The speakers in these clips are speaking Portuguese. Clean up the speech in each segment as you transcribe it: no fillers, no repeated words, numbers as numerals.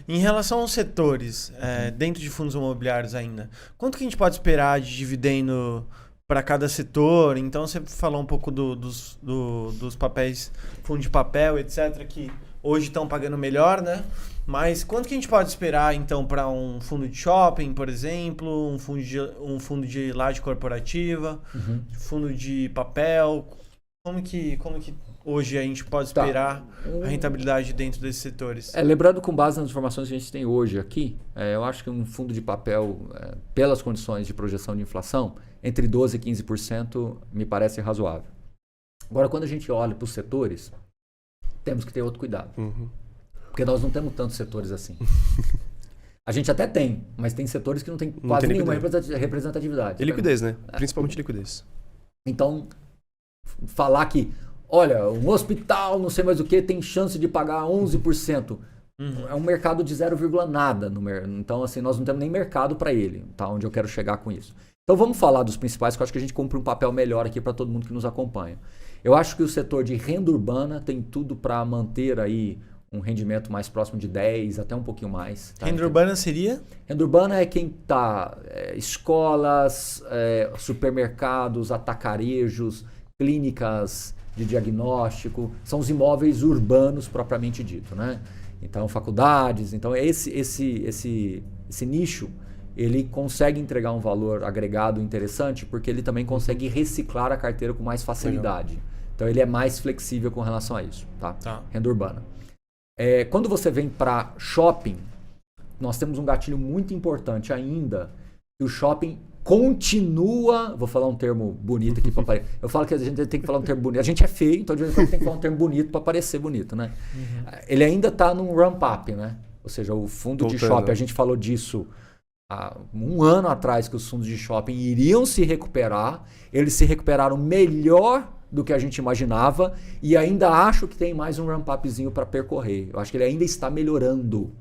Em relação aos setores, dentro de fundos imobiliários ainda, quanto que a gente pode esperar de dividendo para cada setor? Então você falou um pouco dos papéis, fundo de papel, etc., que hoje estão pagando melhor, né? Mas quanto que a gente pode esperar, então, para um fundo de shopping, por exemplo, um fundo de laje corporativa, fundo de papel? Como que hoje a gente pode esperar a rentabilidade dentro desses setores? Lembrando, com base nas informações que a gente tem hoje aqui, eu acho que um fundo de papel, pelas condições de projeção de inflação, entre 12% e 15% me parece razoável. Agora, quando a gente olha para os setores, temos que ter outro cuidado. Porque nós não temos tantos setores assim. A gente até tem, mas tem setores que não tem quase nenhuma representatividade. E liquidez, né? Principalmente liquidez. Então, falar que, olha, um hospital, não sei mais o que, tem chance de pagar 11%. É um mercado de 0, nada. Então, assim, nós não temos nem mercado para ele, tá? Onde eu quero chegar com isso. Então, vamos falar dos principais, que eu acho que a gente cumpre um papel melhor aqui para todo mundo que nos acompanha. Eu acho que o setor de renda urbana tem tudo para manter aí um rendimento mais próximo de 10, até um pouquinho mais. Tá? Renda urbana seria? Renda urbana é quem está escolas, supermercados, atacarejos, clínicas de diagnóstico, são os imóveis urbanos propriamente dito, né? Então, faculdades, então esse nicho, ele consegue entregar um valor agregado interessante porque ele também consegue reciclar a carteira com mais facilidade. Legal. Então, ele é mais flexível com relação a isso, tá? Renda urbana. Quando você vem para shopping, nós temos um gatilho muito importante ainda, que o shopping continua, vou falar um termo bonito aqui para aparecer. Eu falo que a gente tem que falar um termo bonito. A gente é feio, então a gente tem que falar um termo bonito para parecer bonito, né? Ele ainda está num ramp-up, né? Ou seja, o fundo de shopping, a gente falou disso há um ano atrás, que os fundos de shopping iriam se recuperar. Eles se recuperaram melhor do que a gente imaginava e ainda acho que tem mais um ramp-upzinho para percorrer. Eu acho que ele ainda está melhorando.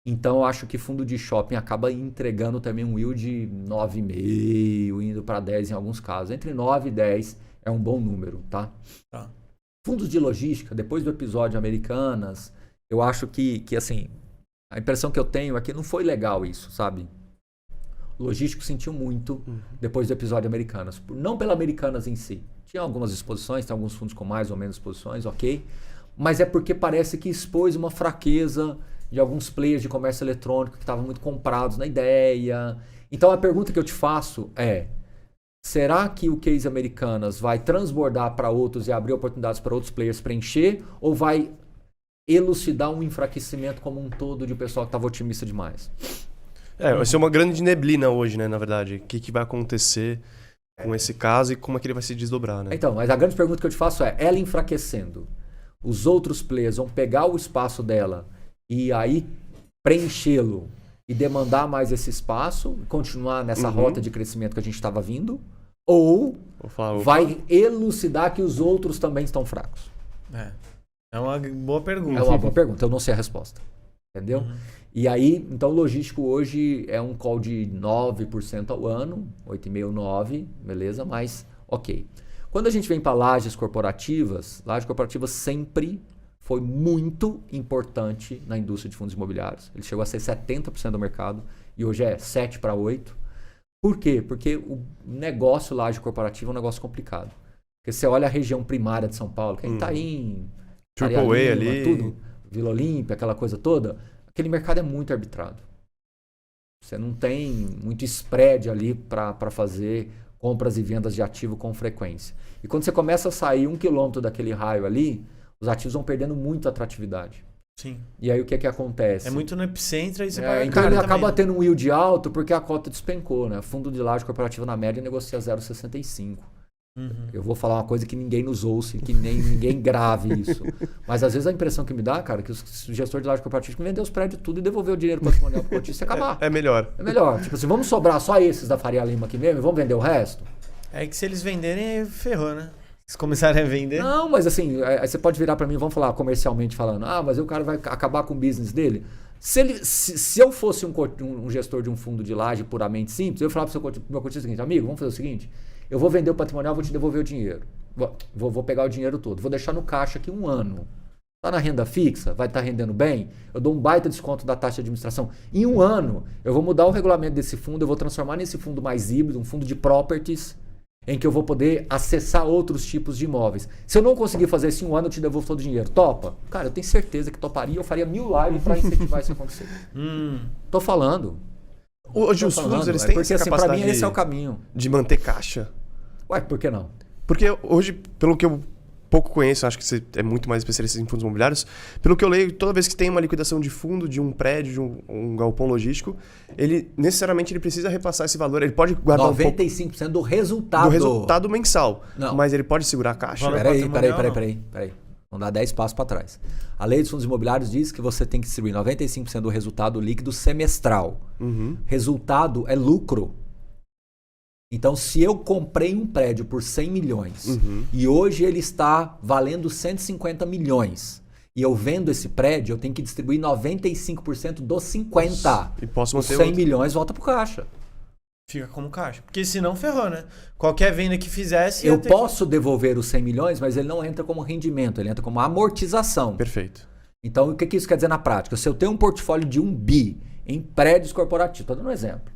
Então, eu acho que fundo de shopping acaba entregando também um yield de 9,5, indo para 10 em alguns casos. Entre 9 e 10 é um bom número, tá? Fundos de logística, depois do episódio Americanas, eu acho que assim, a impressão que eu tenho é que não foi legal isso, sabe? O logístico sentiu muito depois do episódio Americanas. Não pela Americanas em si. Tinha algumas exposições, tem alguns fundos com mais ou menos exposições, ok. Mas é porque parece que expôs uma fraqueza de alguns players de comércio eletrônico que estavam muito comprados na ideia. Então a pergunta que eu te faço é, será que o case Americanas vai transbordar para outros e abrir oportunidades para outros players preencher, ou vai elucidar um enfraquecimento como um todo de pessoal que estava otimista demais? Vai ser uma grande neblina hoje, né, na verdade. O que vai acontecer com esse caso e como é que ele vai se desdobrar, né? Então, mas a grande pergunta que eu te faço é, ela enfraquecendo, os outros players vão pegar o espaço dela e aí preenchê-lo e demandar mais esse espaço, continuar nessa rota de crescimento que a gente estava vindo, ou vai elucidar que os outros também estão fracos? É uma boa pergunta. É uma boa pergunta, eu não sei a resposta. Entendeu? E aí, então o logístico hoje é um call de 9% ao ano, 8,5%, 9%, beleza? Mas, ok. Quando a gente vem para lajes corporativas sempre foi muito importante na indústria de fundos imobiliários. Ele chegou a ser 70% do mercado e hoje é 7 para 8. Por quê? Porque o negócio laje corporativa é um negócio complicado. Porque você olha a região primária de São Paulo, quem está em AAA ali, tudo, Vila Olímpia, aquela coisa toda, aquele mercado é muito arbitrado. Você não tem muito spread ali para fazer compras e vendas de ativo com frequência. E quando você começa a sair 1 quilômetro daquele raio ali, os ativos vão perdendo muito atratividade. Sim. E aí o que acontece? É muito no epicentro e você paga então caro ele acaba também. tendo um yield alto porque a cota despencou, né? O fundo de laje corporativa na média negocia 0,65. Eu vou falar uma coisa que ninguém nos ouça, que nem ninguém grave isso. Mas às vezes a impressão que me dá, cara, que o gestor de laje corporativa vendeu os prédios tudo e devolveu o dinheiro patrimonial para o cotista e acabar. É melhor. É melhor. Tipo assim, vamos sobrar só esses da Faria Lima aqui mesmo e vamos vender o resto? É que se eles venderem, ferrou, né? Se começarem a vender... Não, mas assim, aí você pode virar para mim, vamos falar comercialmente falando, mas o cara vai acabar com o business dele. Se eu fosse um gestor de um fundo de laje puramente simples, eu falava para o meu cotista o seguinte, amigo, vamos fazer o seguinte, eu vou vender o patrimonial, vou te devolver o dinheiro. Vou pegar o dinheiro todo, vou deixar no caixa aqui 1 ano. Está na renda fixa? Vai estar rendendo bem? Eu dou um baita desconto da taxa de administração. Em um ano, eu vou mudar o regulamento desse fundo, eu vou transformar nesse fundo mais híbrido, um fundo de properties, em que eu vou poder acessar outros tipos de imóveis. Se eu não conseguir fazer isso em um ano, eu te devolvo todo o dinheiro. Topa? Cara, eu tenho certeza que toparia. Eu faria 1000 lives para incentivar isso a acontecer. Tô falando. Hoje os fundos, eles têm porque, essa assim, para capacidade mim, esse é o caminho. de manter caixa. Ué, por que não? Porque hoje, pelo que eu pouco conheço, acho que você é muito mais especialista em fundos imobiliários, pelo que eu leio, toda vez que tem uma liquidação de fundo, de um prédio, de um galpão logístico, ele necessariamente ele precisa repassar esse valor. Ele pode guardar 95% do resultado. do resultado mensal. Não. Mas ele pode segurar a caixa. Peraí. Vamos dar 10 passos para trás. A lei dos fundos imobiliários diz que você tem que distribuir 95% do resultado líquido semestral. Resultado é lucro. Então, se eu comprei um prédio por 100 milhões e hoje ele está valendo 150 milhões e eu vendo esse prédio, eu tenho que distribuir 95% dos 50. E posso manter 100 milhões volta pro caixa. Fica como caixa. Porque senão ferrou, né? Qualquer venda que fizesse... Eu posso devolver os 100 milhões, mas ele não entra como rendimento, ele entra como amortização. Perfeito. Então, o que isso quer dizer na prática? Se eu tenho um portfólio de 1 bi em prédios corporativos, estou dando um exemplo,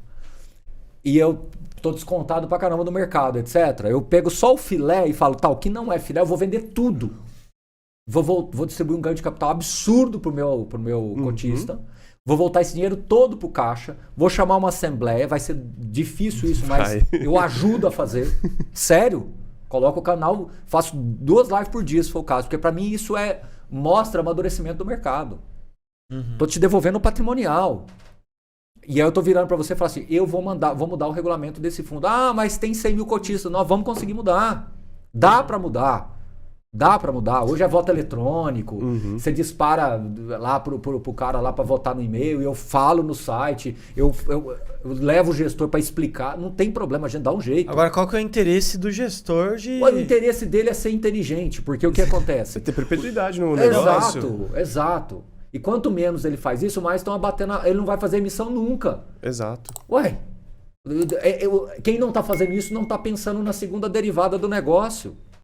e eu estou descontado pra caramba do mercado, etc. Eu pego só o filé e falo, o que não é filé, eu vou vender tudo. Vou distribuir um ganho de capital absurdo pro meu cotista. Vou voltar esse dinheiro todo pro caixa. Vou chamar uma assembleia. Vai ser difícil isso, mas eu ajudo a fazer. Sério. Coloco o canal, faço 2 lives por dia, se for o caso. Porque para mim isso mostra amadurecimento do mercado. Tô te devolvendo o patrimonial. E aí eu tô virando para você e falo assim, eu vou mudar o regulamento desse fundo. Ah, mas tem 100 mil cotistas. Nós vamos conseguir mudar. Dá para mudar. Hoje é voto eletrônico. Você dispara lá pro cara lá para votar no e-mail. Eu falo no site. Eu levo o gestor para explicar. Não tem problema, a gente dá um jeito. Agora, qual que é o interesse do gestor de... O interesse dele é ser inteligente. Porque o que acontece? Você ter perpetuidade no negócio. Exato. E quanto menos ele faz isso, mais estão abatendo. Ele não vai fazer emissão nunca. Exato. Ué, quem não está fazendo isso não está pensando na segunda derivada do negócio.